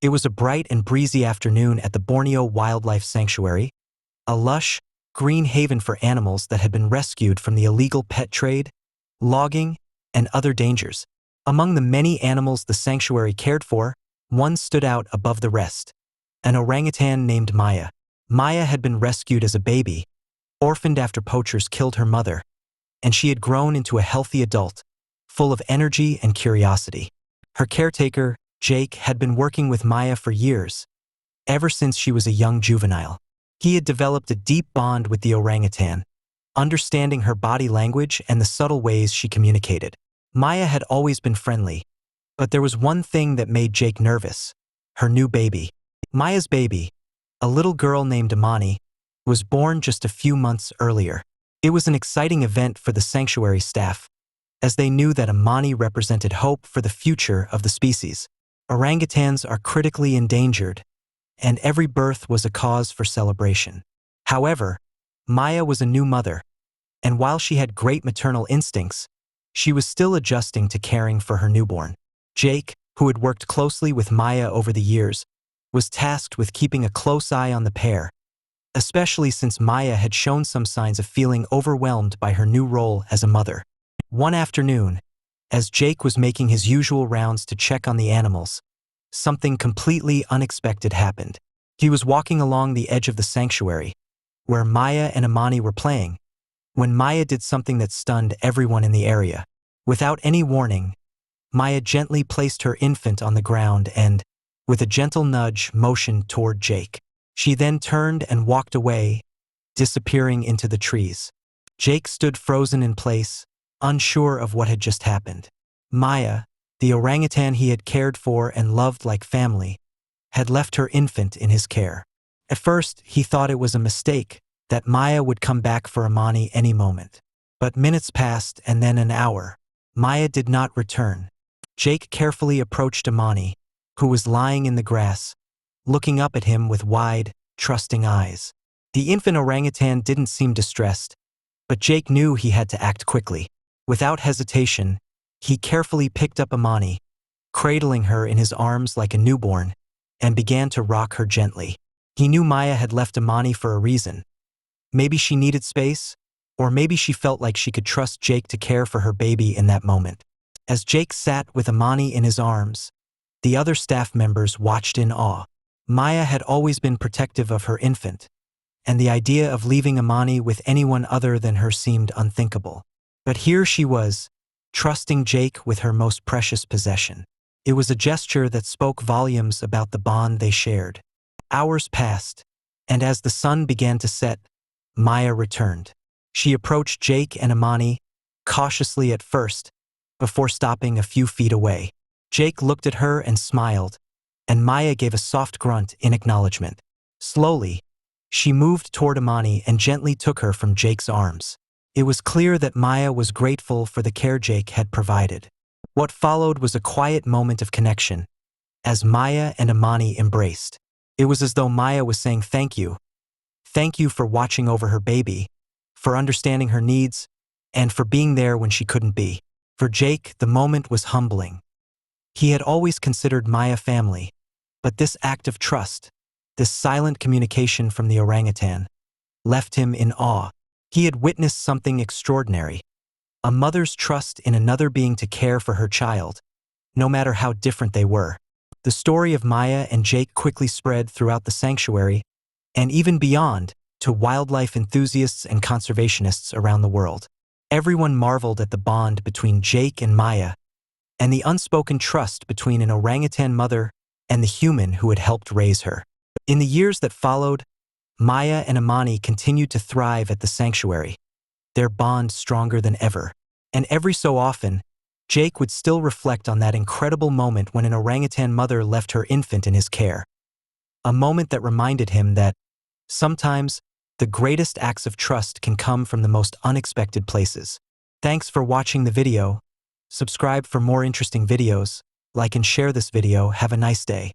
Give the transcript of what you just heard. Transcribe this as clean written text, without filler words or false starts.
It was a bright and breezy afternoon at the Borneo Wildlife Sanctuary, a lush, green haven for animals that had been rescued from the illegal pet trade, logging, and other dangers. Among the many animals the sanctuary cared for, one stood out above the rest: an orangutan named Maya. Maya had been rescued as a baby, orphaned after poachers killed her mother, and she had grown into a healthy adult, full of energy and curiosity. Her caretaker, Jake, had been working with Maya for years, ever since she was a young juvenile. He had developed a deep bond with the orangutan, understanding her body language and the subtle ways she communicated. Maya had always been friendly, but there was one thing that made Jake nervous: her new baby. Maya's baby, a little girl named Amani, was born just a few months earlier. It was an exciting event for the sanctuary staff, as they knew that Amani represented hope for the future of the species. Orangutans are critically endangered, and every birth was a cause for celebration. However, Maya was a new mother, and while she had great maternal instincts, she was still adjusting to caring for her newborn. Jake, who had worked closely with Maya over the years, was tasked with keeping a close eye on the pair, especially since Maya had shown some signs of feeling overwhelmed by her new role as a mother. One afternoon, as Jake was making his usual rounds to check on the animals, something completely unexpected happened. He was walking along the edge of the sanctuary, where Maya and Amani were playing, when Maya did something that stunned everyone in the area. Without any warning, Maya gently placed her infant on the ground and, with a gentle nudge, motioned toward Jake. She then turned and walked away, disappearing into the trees. Jake stood frozen in place, unsure of what had just happened. Maya, the orangutan he had cared for and loved like family, had left her infant in his care. At first, he thought it was a mistake, that Maya would come back for Amani any moment. But minutes passed and then an hour. Maya did not return. Jake carefully approached Amani, who was lying in the grass, looking up at him with wide, trusting eyes. The infant orangutan didn't seem distressed, but Jake knew he had to act quickly. Without hesitation, he carefully picked up Amani, cradling her in his arms like a newborn, and began to rock her gently. He knew Maya had left Amani for a reason. Maybe she needed space, or maybe she felt like she could trust Jake to care for her baby in that moment. As Jake sat with Amani in his arms, the other staff members watched in awe. Maya had always been protective of her infant, and the idea of leaving Amani with anyone other than her seemed unthinkable. But here she was, trusting Jake with her most precious possession. It was a gesture that spoke volumes about the bond they shared. Hours passed, and as the sun began to set, Maya returned. She approached Jake and Amani, cautiously at first, before stopping a few feet away. Jake looked at her and smiled, and Maya gave a soft grunt in acknowledgement. Slowly, she moved toward Amani and gently took her from Jake's arms. It was clear that Maya was grateful for the care Jake had provided. What followed was a quiet moment of connection, as Maya and Amani embraced. It was as though Maya was saying thank you. Thank you for watching over her baby, for understanding her needs, and for being there when she couldn't be. For Jake, the moment was humbling. He had always considered Maya family, but this act of trust, this silent communication from the orangutan, left him in awe. He had witnessed something extraordinary: a mother's trust in another being to care for her child, no matter how different they were. The story of Maya and Jake quickly spread throughout the sanctuary, and even beyond, to wildlife enthusiasts and conservationists around the world. Everyone marveled at the bond between Jake and Maya, and the unspoken trust between an orangutan mother and the human who had helped raise her. In the years that followed, Maya and Amani continued to thrive at the sanctuary, their bond stronger than ever. And every so often, Jake would still reflect on that incredible moment when an orangutan mother left her infant in his care. A moment that reminded him that, sometimes, the greatest acts of trust can come from the most unexpected places. Thanks for watching the video. Subscribe for more interesting videos, like and share this video. Have a nice day.